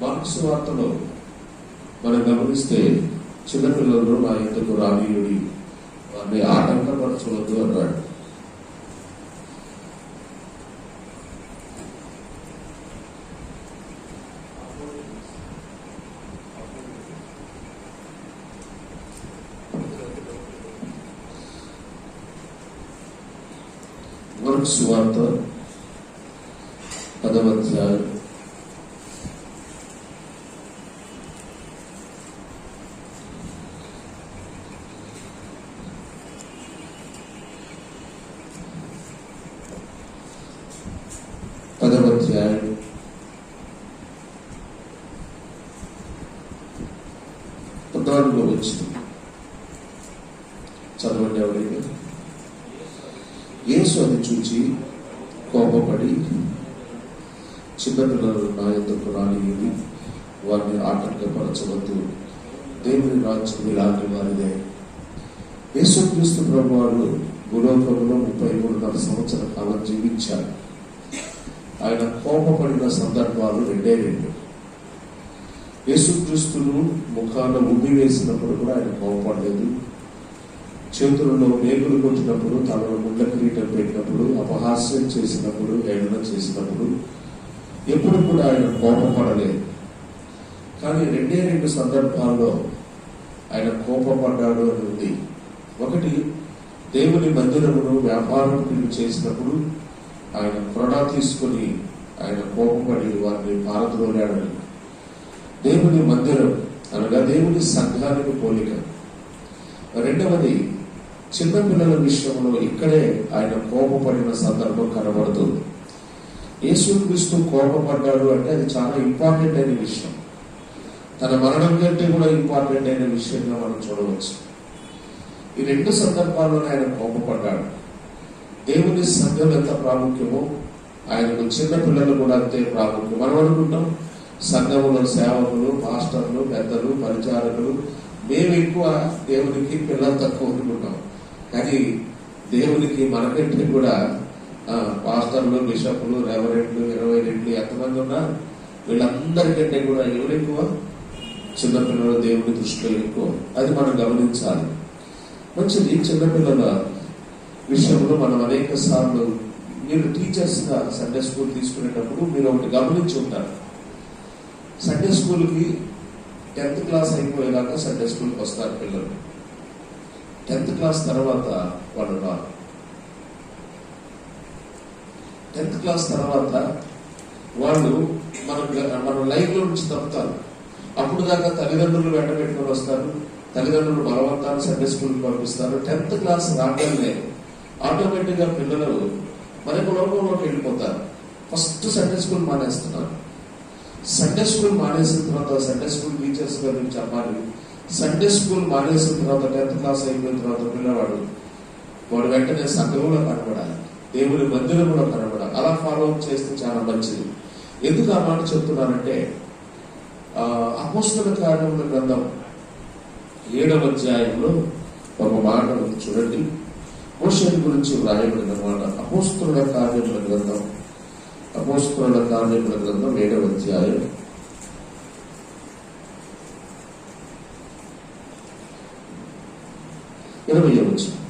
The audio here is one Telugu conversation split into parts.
మార్కు సువార్తలో మనం గమనిస్తే చిన్నపిల్లలు నా ఎందుకు రానీయుడి వారిని ఆటంకపరచవద్దు అన్నాడు. మార్కు సువార్త 10వ అధ్యాయం 14వ వచనం చదవండి. ఎవరైనా యేసు అది చూచి కోపపడి, చిన్నపిల్లలు నా యొద్దకు రానియుడి, వారిని ఆటంకపరచవద్దు, దేవుని రాజ్యం ఇలాంటి వారిదే. యేసుక్రీస్తు ప్రభువారు భూలోకంలో 33.5 సంవత్సరాల కాలం జీవించారు. ఆయన కోపపడిన సందర్భాలు 2. యేసుక్రీస్తును ముఖాన ఉమ్మి వేసినప్పుడు కూడా ఆయన కోపపడలేదు. చేతులలో మేకులు కొట్టినప్పుడు, తనలో ముళ్ళ కిరీటం పెట్టినప్పుడు, అపహాస్యం చేసినప్పుడు, ఏడన చేసినప్పుడు ఎప్పుడు కూడా ఆయన కోపపడలేదు. కానీ 2 సందర్భాల్లో ఆయన కోపపడ్డాడు అని ఉంది. ఒకటి, దేవుని మందిరమును వ్యాపారం చేసినప్పుడు ఆయన కొరడా తీసుకుని ఆయన కోపపడి వారిని పారద్రోలాడని. దేవుని మందిరం అనగా దేవుని సంఘానికి పోలిక. 2వది, చిన్నపిల్లల విషయంలో ఇక్కడే ఆయన కోపపడిన సందర్భం కనబడుతుంది. యేసుక్రీస్తు కోపపడ్డాడు అంటే అది చాలా ఇంపార్టెంట్ అయిన విషయం. తన మరణం కంటే కూడా ఇంపార్టెంట్ అయిన విషయంగా మనం చూడవచ్చు. ఈ 2 సందర్భాల్లోనే ఆయన కోపపడ్డాడు. దేవుని సంఘం ఎంత ప్రాముఖ్యమో ఆయనకు చిన్నపిల్లలు కూడా అంతే ప్రాముఖ్యం. మనం అనుకుంటాం సంఘములో సేవకులు, పాస్టర్లు, పెద్దలు, పరిచారకులు మేము ఎక్కువ, దేవునికి పిల్లలు తక్కువ అనుకుంటాం. కానీ దేవునికి మనకంటే కూడా పాస్టర్లు, బిషప్లు, రెవరెంట్లు, 20 రెట్లు ఎంతమంది ఉన్నా వీళ్ళందరికంటే కూడా ఎవరు ఎక్కువ? చిన్నపిల్లలు దేవుని దృష్టిలో ఎక్కువ. అది మనం గమనించాలి. మంచిది. చిన్నపిల్లల విషయంలో మనం అనేక సార్లు, మీరు టీచర్స్ గా సండే స్కూల్ తీసుకునేటప్పుడు మీరు ఒకటి గమనించి ఉంటారు. సండే స్కూల్కి 10th క్లాస్ అయిపోయేదాకా సండే స్కూల్కి వస్తారు పిల్లలు. 10th క్లాస్ తర్వాత వాళ్ళు రారు. 10th క్లాస్ తర్వాత వాళ్ళు మన లైఫ్ లో నుంచి తప్పుతారు. అప్పుడు దాకా తల్లిదండ్రులు వెంట పెట్టుకొని వస్తారు. తల్లిదండ్రులు బలవంతాన్ని సండే స్కూల్కి పంపిస్తారు. 10th క్లాస్ రావడంలే ఆటోమేటిక్ గా పిల్లలు మరొక లోకంలోకి వెళ్ళిపోతారు. ఫస్ట్ సండే స్కూల్ మానేస్తున్నారు. సండే స్కూల్ మానేసిన తర్వాత సండే స్కూల్ టీచర్స్ గా మీరు చెప్పాలి. సండే స్కూల్ మానేసిన తర్వాత 10th క్లాస్ అయిపోయిన తర్వాత పిల్లవాడు వాడు వెంటనే సంఘంలో కనబడాలి, దేవుని మందిరంలో కనబడాలి. అలా ఫాలో అప్ చేస్తే చాలా మంచిది. ఎందుకు ఆ మాట చెప్తున్నానంటే, అపోస్తల కార్యముల గ్రంథం 7వ అధ్యాయంలో ఒక మాట చూడండి. మోషే గురించి వ్రాయబడిన మాట. అపోస్తలుల కార్యముల గ్రంథం 7వ అధ్యాయం 20వ వచనం.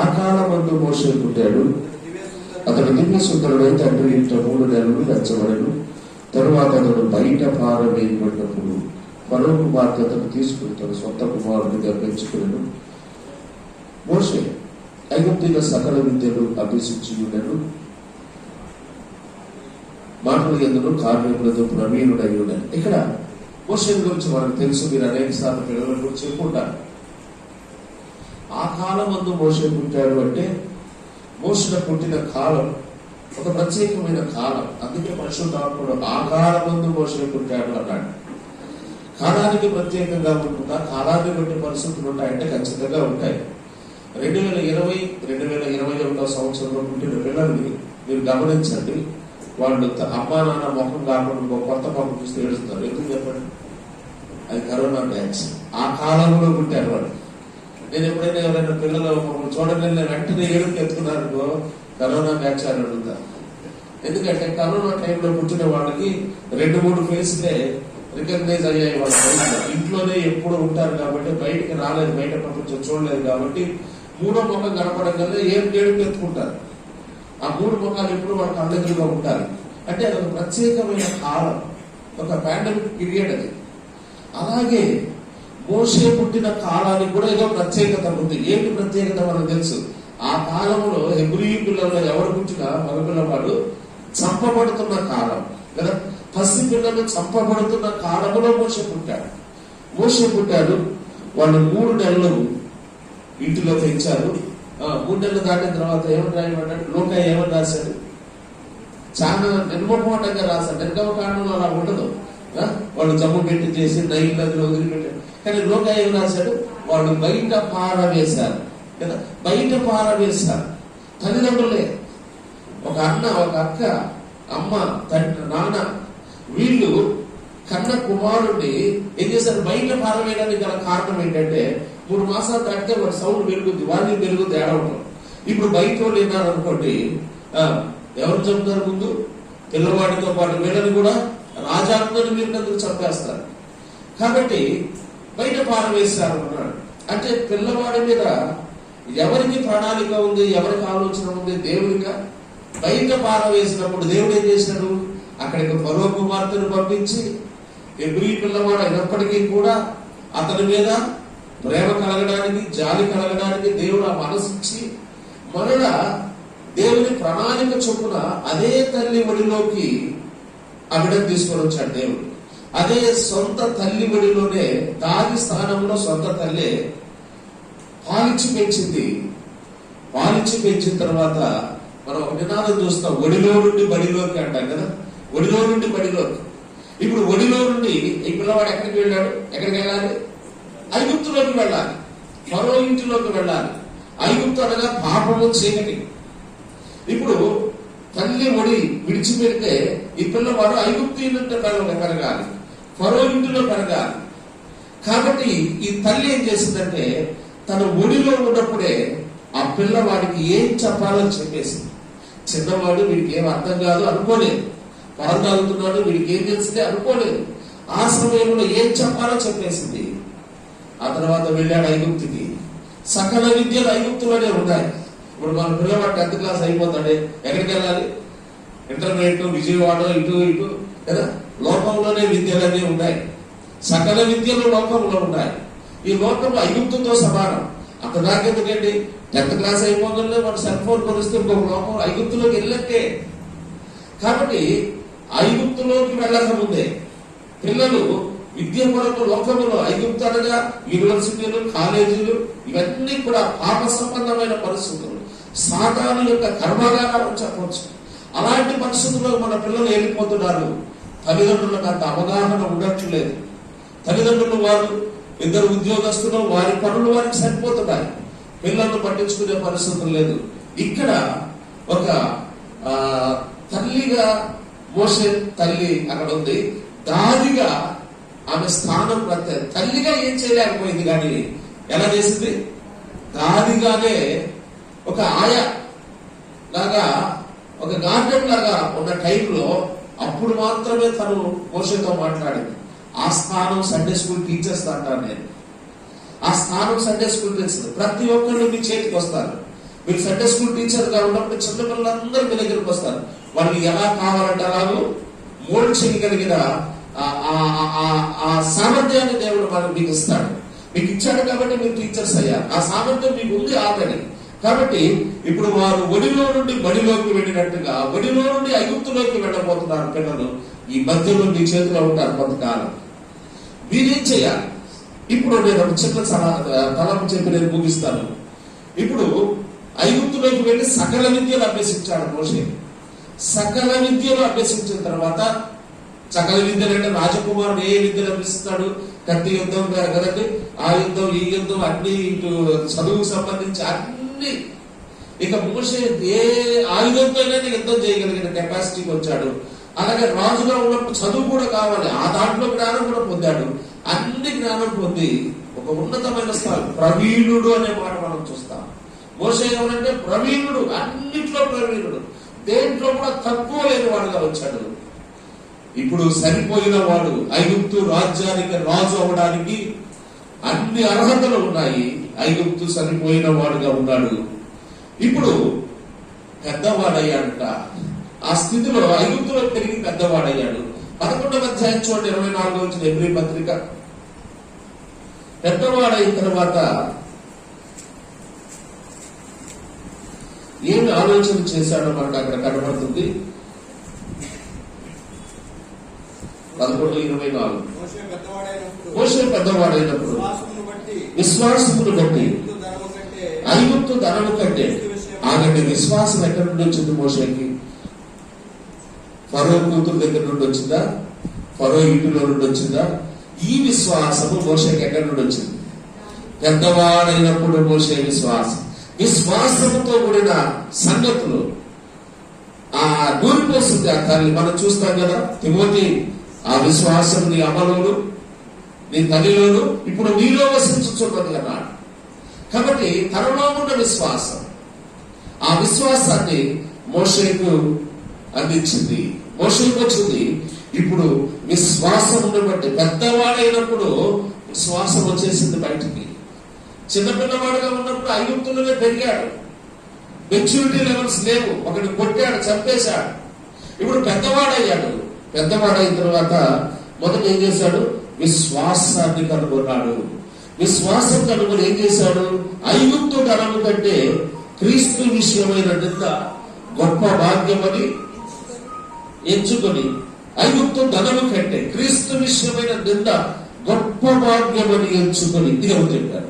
ఆ కాలమందు మోషే పుట్టాడు. అతడు దివ్య సుందరుడై తండ్రి ఇంట 3 నెలలు పెంచబడెను. తరువాత అతడు బయట పారవేయబడినప్పుడు మరో కుమార్తె అతను తీసుకుని తన సొంత కుమారుడిగా పెంచుకునేను. మోషే ఐగుప్తీయుల సకల విద్యలు అభ్యసించి ఉండెను. మాటలు ఎందుకు కార్యములతో ప్రవీణుడై ఉండను. ఇక్కడ మోషే గురించి మనకు తెలుసు. మీరు అనేక సార్లు పిల్లల గురించి చెప్పుకుంటారు. ఆ కాలం మందు మోషే పుట్టాడు అంటే మోషే పుట్టిన కాలం ఒక ప్రత్యేకమైన కాలం. అందుకే పరిశుద్ధాత్ముడు ఆ కాలం మందు మోషే పుట్టాడు అన్నాడు. కాలానికి ప్రత్యేకంగా ఉంటుందా? కాలాన్ని బట్టి పరిస్థితులు ఉంటాయంటే ఖచ్చితంగా ఉంటాయి. 2020-2021 సంవత్సరంలో పుట్టిన పిల్లల్ని మీరు గమనించండి. వాళ్ళు అమ్మా నాన్న ముఖం కాకుండా కొత్త ముఖం చూస్తే ఏడుస్తారు. ఎందుకు చెప్పండి? అది కరోనా బ్యాచ్. ఆ కాలంలో పుట్టారు వాళ్ళు. నేను ఎప్పుడైనా ఎవరైనా పిల్లలు మమ్మల్ని చూడగలిగిన వెంటనే ఏడుపు ఎత్తుకున్నారనుకో, కరోనా బ్యాచ్ అని అడుగుతా. ఎందుకంటే కరోనా టైంలో పుట్టిన వాళ్ళకి 2-3 ఫేస్లే రికగ్నైజ్ అయ్యాయి. వాళ్ళు ఇంట్లోనే ఎప్పుడు ఉంటారు కాబట్టి బయటికి రాలేదు, బయట ప్రపంచం చూడలేదు కాబట్టి 3వ ముఖం కనపడగానే ఏడుపు ఎత్తుకుంటారు. ఆ 3 ముఖాలు ఎప్పుడు వాళ్ళ కళ్ళెదురుగా ఉంటారు. అంటే అది ఒక ప్రత్యేకమైన కాలం, ఒక పాండమిక్ పీరియడ్ అది. అలాగే మోషే పుట్టిన కాలానికి కూడా ఏదో ప్రత్యేకత ఉంది. ఏంటి ప్రత్యేకత మనకు తెలుసు. ఆ కాలంలో హెబ్రీ పిల్లల్లో ఎవరు పుట్టినా మగపిల్లవాడు చంపబడుతున్న కాలం కదా. పసి పిల్లలు చంపబడుతున్న కాలంలో మోషే పుట్టాడు. వాళ్ళు 3 నెలలు ఇంటిలో పెంచారు. 3 నెలలు దాటిన తర్వాత ఏమని రాయమన్నాడు, లోక ఏమని రాశాడు, చాలా నిర్మోహమాటంగా రాశాడు. నిర్గమకాండంలో అలా ఉండదు. వాళ్ళు జమ్ము పెట్టి చేసి నైల్ నదిలో వదిలిపెట్టారు. కానీ లోక ఏం రాశాడు, వాళ్ళు బయట పారవేశారు కదా. బయట పారవేశారు. తల్లిదండ్రులే, ఒక అన్న, ఒక అక్క, అమ్మ, తండ్రి, నాన్న, వీళ్ళు కన్న కుమారుడిని ఏం చేశారు, బయట పారవేయడానికి గల కారణం ఏంటంటే 3 మాసాలు దాటితే వాడి సౌండ్ పెరుగుద్ది, వాల్యూమ్ పెరుగుద్ది, ఏడవటం. ఇప్పుడు బయట వాళ్ళు ఏన్నారు అనుకోండి, ఎవరు చెప్తారు, ముందు పిల్లవాడితో పాటు వీళ్ళని కూడా రాజాత్మని మీరు చంపేస్తారు. కాబట్టి బయట పారవేశారు అన్నాడు. అంటే పిల్లవాడి మీద ఎవరికి ప్రణాళిక ఉంది, ఎవరికి ఆలోచన ఉంది, దేవుడిగా బయట పారవేసినప్పుడు దేవుడు ఏం చేశాడు, అక్కడికి ఫరో కుమార్తెను పంపించి హెబ్రీ పిల్లవాడు అయినప్పటికీ కూడా అతని మీద ప్రేమ కలగడానికి, జాలి కలగడానికి దేవుడు ఆ మనసు ఇచ్చి మరలా దేవుని ప్రణాళిక చొప్పున అదే తల్లి ఒడిలోకి ఆ బిడ్డను తీసుకొని వచ్చాడు దేవుడు. అదే సొంత తల్లి ఒడిలోనే, దాని స్థానంలో సొంత తల్లే పాలిచ్చి పెంచింది. పాలిచ్చి పెంచిన తర్వాత మనం ఒక నినాదం చూస్తాం, ఒడిలో నుండి బడిలోకి అంటాం కదా. ఒడిలో నుండి బడిలోకి. ఇప్పుడు ఒడిలో నుండి ఈ పిల్లవాడు ఎక్కడికి వెళ్ళాడు, ఎక్కడికి వెళ్ళాలి, ఐగుప్తులోకి వెళ్ళాలి, ఫరో ఇంటిలోకి వెళ్ళాలి. ఐగుప్తు అనగా పాపము, చీకటి. ఇప్పుడు తల్లి ఒడి విడిచిపెడితే ఈ పిల్లవాడు ఐగుప్తు ఇంట్లో పెరగాలి, ఫరో ఇంటిలో పెరగాలి. కాబట్టి ఈ తల్లి ఏం చేసిందంటే తన ఒడిలో ఉన్నప్పుడే ఆ పిల్లవాడికి ఏం చెప్పాలో చెప్పేసింది. చిన్నవాడు, వీడికి ఏం అర్థం కాదు అనుకోలేదు, పాలు తాగుతున్నాడు, వీడికి ఏం తెలిసిందే అనుకోలేదు. ఆ సమయంలో ఏం చెప్పాలో చెప్పేసింది. ఆ తర్వాత వెళ్ళాడు ఐగుప్తుకి. సకల విద్యలు ఐగుప్తులోనే ఉన్నాయి. ఇప్పుడు మన పిల్లవాడు 10th క్లాస్ అయిపోతాడే, ఎక్కడికి వెళ్ళాలి, ఇంటర్మీడియట్, విజయవాడ, ఇటు కదా. లోకంలోనే విద్యలన్నీ ఉన్నాయి. సకల విద్యలు లోకంలో ఉన్నాయి. ఈ లోకం ఐగుప్తుతో సమానం. అక్కడ దాకెందుకండి, 10th క్లాస్ అయిపోతుంటే మన సెల్ ఫోన్ కొనిస్తే ఇంకొక లోకం ఐగుప్తులోకి వెళ్ళట్టే. కాబట్టి ఐగుప్తులోకి వెళ్ళక ముందే పిల్లలు విద్య కొరకు లోకములో, ఐగుప్తు అనగా యూనివర్సిటీలు, కాలేజీలు, ఇవన్నీ కూడా పాప సంబంధమైన పరిస్థితులు, సాతాను యొక్క కర్మాగారం చెప్పవచ్చు. అలాంటి పరిస్థితుల్లో మన పిల్లలు వెళ్ళిపోతున్నారు. తల్లిదండ్రులకు అంత అవగాహన ఉండట్లేదు. తల్లిదండ్రులు వారు 2 ఉద్యోగస్తులు, వారి పనులు వారికి సరిపోతున్నాయి. పిల్లలను పట్టించుకునే పరిస్థితులు లేదు. ఇక్కడ ఒక తల్లిగా మోషే తల్లి అక్కడ ఉంది. దాదిగా ఆమె స్థానం ప్రత్యేక. తల్లిగా ఏం చేయలేకపోయింది, కానీ ఎలా చేసింది, దాదిగానే ఒక ఆయా లాగా, ఒక గార్డెన్ లాగా ఉన్న టైంలో అప్పుడు మాత్రమే తను మోషేతో మాట్లాడింది. ఆ స్థానం సండే స్కూల్ టీచర్స్ అంటాను నేను. ఆ స్థానం సండే స్కూల్ టీచర్ ప్రతి ఒక్కళ్ళు మీ చేతికి వస్తారు. మీరు సండే స్కూల్ టీచర్ గా ఉన్నప్పుడు చిన్నపిల్లలందరూ మీ దగ్గరికి వస్తారు. వాళ్ళని ఎలా కావాలంటే అలాగూ మోల్డ్ చేయగలిగిన ఆ సామర్థ్యాన్ని దేవుడు మనకు మీకు ఇస్తాడు. మీకు ఇచ్చాడు కాబట్టి మీరు టీచర్స్ అయ్యారు. ఆ సామర్థ్యం మీకు ఉంది ఆల్రెడీ. కాబట్టి ఇప్పుడు వారు ఒడిలో నుండి బడిలోకి వెళ్ళినట్టుగా ఒడిలో నుండి ఐగుప్తులోకి వెళ్ళబోతున్నారు పిల్లలు. ఈ మధ్యలో మీ చేతిలో ఉంటారు కొంతకాలం. మీరేం చేయాలి? ఇప్పుడు నేను ఒక చిన్న తలపు చెప్పి నేను ముగిస్తాను. ఇప్పుడు ఐగుప్తులోకి వెళ్ళి సకల విద్యలు అభ్యసించాడు మోషే. సకల విద్యలు అభ్యసించిన తర్వాత, సకల విద్యలు అంటే రాజకుమారుడు ఏ విద్యలు అభ్యసిస్తాడు, కత్తి యుద్ధం కదండి, ఆ యుద్ధం, ఈ యుద్ధం, అన్ని ఇటు చదువుకు సంబంధించి అన్ని. ఇక మోషే ఏ ఆయుధంతో యుద్ధం చేయగలిగిన కెపాసిటీకి వచ్చాడు. అలాగే రాజుగా ఉన్నప్పుడు చదువు కూడా కావాలి, ఆ దాంట్లో జ్ఞానం కూడా పొందాడు. అన్ని జ్ఞానం పొంది ఒక ఉన్నతమైన స్థాయి, ప్రవీణుడు అనే మాట మనం చూస్తాం. మోషే ఎవరంటే ప్రవీణుడు, అన్నిట్లో ప్రవీణుడు. దేంట్లో కూడా తక్కువ లేని వాడుగా వచ్చాడు. ఇప్పుడు సరిపోయిన వాడు, ఐగుప్తు రాజ్యానికి రాజు అవడానికి అన్ని అర్హతలు ఉన్నాయి. ఐగుప్తు సరిపోయిన వాడుగా ఉన్నాడు. ఇప్పుడు పెద్దవాడయ్యాడుట. ఆ స్థితిలో ఐగుప్తులో పెరిగి పెద్దవాడయ్యాడు. 11వ అధ్యాయం చూడండి, 24 వచ్చిన హెబ్రీ పత్రిక. పెద్దవాడైన తర్వాత ఏమి ఆలోచన చేశాడో మనకు అక్కడ కనబడుతుంది. 11:24 మోషే పెద్దవాడైనప్పుడు విశ్వాసమును బట్టి ఐగుప్తు ధనము కంటే ఆగండి. విశ్వాసం ఎక్కడి నుండి వచ్చింది మోషేకి? ఫరో కూతురు దగ్గర నుండి వచ్చిందా? ఫరో ఇంటిలో నుండి వచ్చిందా? ఈ విశ్వాసము మోషేకి ఎక్కడి నుండి వచ్చింది? పెద్దవాడైనప్పుడు మోషే విశ్వాసముతో కూడిన సంగతులు ఆ నూరిపోస్తుంది ఆ తల్లి. మనం చూస్తాం కదా, తిమోతి ఆ విశ్వాసం నీ అమలును నీ తల్లిలోను ఇప్పుడు నీలో వసించుచున్నది అన్నాడు. కాబట్టి తనలో ఉన్న విశ్వాసం, ఆ విశ్వాసాన్ని మోషేకు అందించింది, మోషేకు వచ్చింది. ఇప్పుడు విశ్వాసం బట్టి పెద్దవాడైనప్పుడు విశ్వాసం వచ్చేసింది బయటికి. చిన్నపిల్లవాడుగా ఉన్నప్పుడు ఐగుప్తులోనే పెరిగాడు, మెచ్యూరిటీ లెవెల్స్ లేవు, ఒకటి కొట్టాడు, చంపేశాడు. ఇప్పుడు పెద్దవాడయ్యాడు. పెద్దవాడైన తర్వాత మొదట ఏం చేశాడు? విశ్వాసాన్ని కనుగొన్నాడు. విశ్వాసం కనుగొని ఏం చేశాడు? ఐగుప్తు ధనము కంటే క్రీస్తు విషయమైన నింద గొప్ప భాగ్యమని ఎంచుకొని, ఐగుప్తు ధనము కంటే క్రీస్తు విషయమైన నింద గొప్ప భాగ్యమని ఎంచుకొని, ఇది ఎవరు చెప్పారు?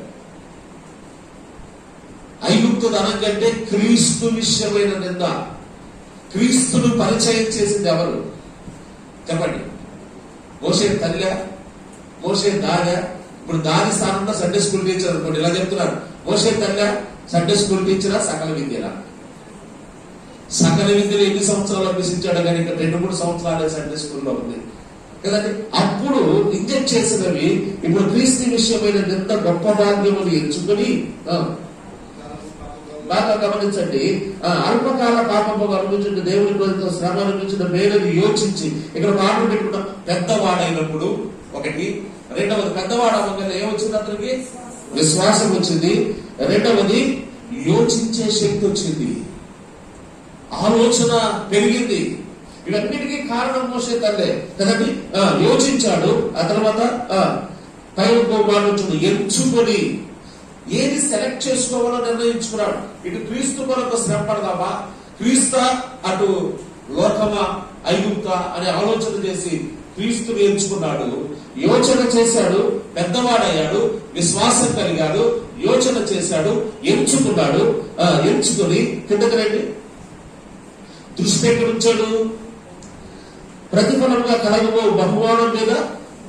ఐగుప్తు ధనం కంటే క్రీస్తు విషయమైన నింద. క్రీస్తును పరిచయం చేసింది ఎవరు చెప్పండి? మోషే తల్లి, మోషే దాదా? ఇప్పుడు దాని స్థానంలో సండే స్కూల్ టీచర్ అనుకోండి, ఇలా చెప్తున్నారు. మోషే తల్లి సండే స్కూల్ టీచరా? సకల విద్యరా? సకల విద్యలు ఎన్ని సంవత్సరాలు అభ్యసించాడు కానీ ఇంకా 2-3 సంవత్సరాలే సండే స్కూల్లో ఉంది కదండి. అప్పుడు ఇంజెక్ట్ చేసినవి ఇప్పుడు క్రీస్తు విషయమైన ఎంత గొప్ప భాగ్యములు ఎంచుకొని, బాగా గమనించండి, అల్పకాల పాపము అనుభవించిన దేవుని ప్రజలతో శ్రమ అనుభవించిన మేలుని యోచించి, ఇక్కడ మాట పెట్టుకున్న పెద్దవాడైనప్పుడు ఒకటి. రెండవది, పెద్దవాడు అవ్వగానే ఏమొచ్చింది? అతనికి విశ్వాసం వచ్చింది. రెండవది, యోచించే శక్తి వచ్చింది, ఆలోచన పెరిగింది. ఇవన్నిటికీ కారణం మోషే తల్లే కదండి. యోచించాడు. ఆ తర్వాత ఎంచుకొని ఏది సెలెక్ట్ చేసుకోవాలో నిర్ణయించుకున్నాడు. ఇటు క్రీస్తు కొరకు శ్రమ పడదామా, క్రీస్తా అటు లోకమా ఐగుప్తా అనే ఆలోచన చేసి క్రీస్తుని ఎంచుకున్నాడు. యోచన చేశాడు, పెద్దవాడయ్యాడు, విశ్వాసం కలిగాడు, యోచన చేశాడు, ఎంచుకున్నాడు. ఎంచుకొని కిందకి రండి. దృష్టి ఎక్కడ ఉంచాడు? ప్రతిఫలంగా కలగబో బహుమానం మీద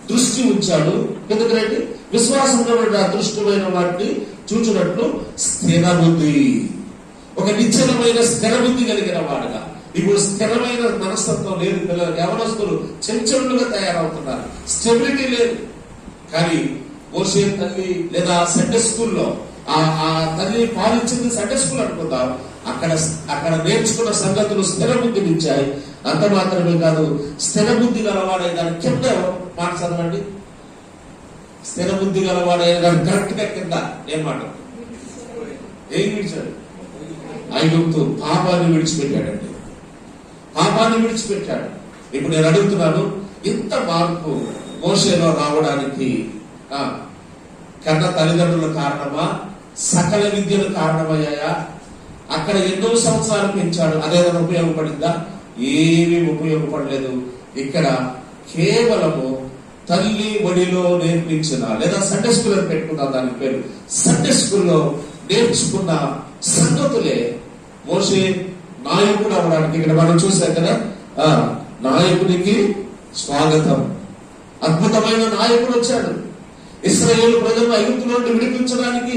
దృష్టి ఉంచాడు. కిందకి రండి. విశ్వాసంలో అదృష్టమైన వాటిని చూచినట్లు స్థిర బుద్ధి, ఒక నిశ్చలమైన స్థిర బుద్ధి కలిగిన వాడుగా. ఇప్పుడు స్థిరమైన మనస్తత్వం లేదు పిల్లలు, యవనస్తులు చెంచలుగా తయారవుతున్నారు, స్టెబిలిటీ లేదు. కానీ మోషే తల్లి లేదా సండే స్కూల్లో ఆ తల్లి పాలించింది సండే స్కూల్ అనుకుందాం. అక్కడ నేర్చుకున్న సంగతులు స్థిర బుద్ధిని ఇచ్చాయి. అంత మాత్రమే కాదు, స్థిర బుద్ధి గలవాడే దాని కింద మాట చదవండి. స్థిర బుద్ధి గలవాడే దాని కరెక్ట్ గా కింద ఏం మాట? ఏం విడిచాడు? ఐగుప్తు పాపాన్ని విడిచిపెట్టాడండి. పాపాన్ని విడిచిపెట్టాడు. ఇప్పుడు నేను అడుగుతున్నాను, ఇంత మార్పు మోషేలో రావడానికి కన్న తల్లిదండ్రుల కారణమా, సకల విద్యలు కారణమయ్యాయా? అక్కడ ఎన్నో సంవత్సరాలు పెంచాడు, అదేదైనా ఉపయోగపడిందా? ఏమీ ఉపయోగపడలేదు. ఇక్కడ కేవలము తల్లి ఒడిలో నేర్పించిన, లేదా సండే స్కూల్ అని పెట్టుకున్నాం దాని పేరు, సండే స్కూల్లో నేర్చుకున్న సంగతులే మోషే నాయకుడు అవడానికి. ఇక్కడ మనం చూసాం కదా, నాయకుడికి స్వాగతం. అద్భుతమైన నాయకుడు వచ్చాడు. ఇశ్రాయేలు ప్రజలను ఐగుప్తు నుండి విడిపించడానికి,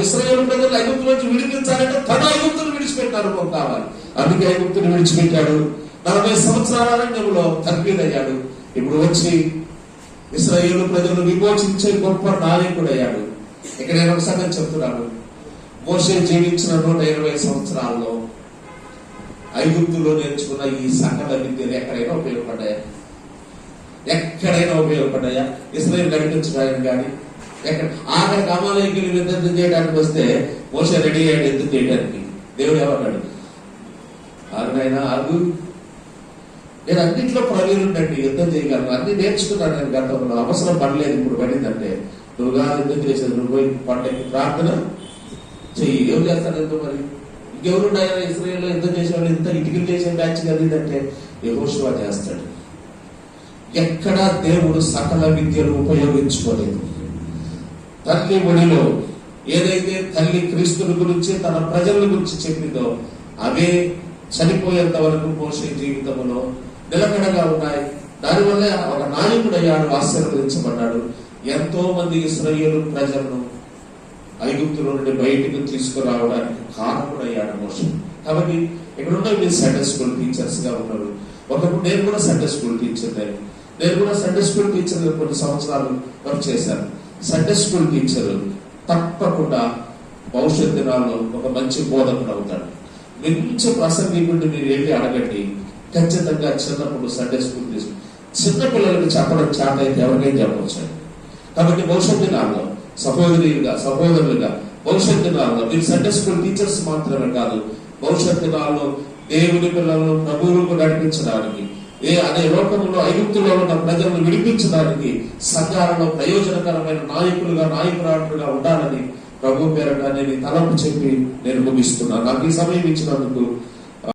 ఇశ్రాయేలు ప్రజలు ఐగుప్తు నుంచి విడిపించాలంటే తన ఐగుప్తును విడిచిపెట్టారు కావాలి. అందుకే ఐగుప్తుని విడిచిపెట్టాడు. 40 సంవత్సరాల అరణ్యంలో తర్పీదయ్యాడు. ఇప్పుడు వచ్చి ఇశ్రాయేలు ప్రజలను విమోచించే గొప్ప నాయకుడయ్యాడు. ఇక్కడ నేను ఒక సంగతి చెప్తున్నాను. మోషే జీవించిన 120 సంవత్సరాల్లో ఐగుప్తులో నేర్చుకున్న ఈ సకల విద్యలు ఎక్కడైనా ఉపయోగపడ్డాయా? ఎక్కడైనా ఉపయోగపడ్డాయా? ఇశ్రాయేలు నడిపించడానికి కానీ ఎక్కడ ఆఖరి అమాలేకీయులు యుద్ధం చేయడానికి వస్తే మోషే రెడీ అయ్యాడు యుద్ధం చేయడానికి. దేవుడు ఏమన్నాడు? ఆగునైనా ఆగు, నేను అన్నింటిలో ప్రవీణుండండి, యుద్ధం చేయగలను, అన్ని నేర్చుకున్నాను నేను గతంలో, అవసరం పడలేదు, ఇప్పుడు పడిందంటే నువ్వుగా యుద్ధం చేసేది, నువ్వు పోయి పంటకి ప్రార్థన చెయ్యి. ఏం చేస్తాడు ఎంతో మరి? ఇంకెవరున్నాయా ఇశ్రాయేల్లో యుద్ధం చేసేవాళ్ళు? ఇంత ఇటుకలు చేసే బ్యాచ్ కలిగిందంటే యెహోషువ చేస్తాడు. ఎక్కడా దేవుడు సకల విద్యను ఉపయోగించుకోలేదు. తల్లి ఒడిలో ఏదైతే తల్లి క్రీస్తుని గురించి తన ప్రజల గురించి చెప్పిందో అవే చనిపోయేంత వరకు మోషే జీవితంలో నిలకడగా ఉన్నాయి. దానివల్ల ఒక నాయకుడయ్యాడు, ఆశీర్వదించబడ్డాడు. ఎంతో మంది ఇశ్రాయేలు ప్రజలను ఐగుప్తులో నుండి బయటకు తీసుకురావడానికి కారకుడయ్యాడు మోషే. కాబట్టి ఇక్కడ ఉన్న మీరు సండే స్కూల్ టీచర్స్ గా ఉన్నారు. ఒకప్పుడు నేను కూడా సండే స్కూల్ టీచర్, నేను కూడా సండే స్కూల్ టీచర్ కొన్ని సంవత్సరాలు వర్క్ చేశాను. సండే స్కూల్ టీచర్ తప్పకుండా భవిష్యత్ దినాల్లో ఒక మంచి బోధకుడు అవుతాడు. మంచి ప్రసంగికుడిని మీరు వెళ్ళి అడగండి, ఖచ్చితంగా చిన్నప్పుడు సండే స్కూల్ తీసుకుని చిన్న పిల్లలకు చెప్పడం చేత అయితే ఎవరికైనా చెప్పవచ్చు. కాబట్టి భవిష్యత్ దినాల్లో సహోదరులుగా భవిష్యత్ దినాల్లో మీరు సండే స్కూల్ టీచర్స్ మాత్రమే కాదు, భవిష్యత్ దినాల్లో దేవుని పిల్లలను ప్రభువులకు నడిపించడానికి, అనే లోకంలో ఐగుప్తులో ఉన్న ప్రజలను విడిపించడానికి సంఘాలలో ప్రయోజనకరమైన నాయకురాలుగా ఉండాలని ప్రభు పేరట నేను తలంపు చెప్పి నేను ముగిస్తున్నాను. నాకు ఈ సమయం ఇచ్చినందుకు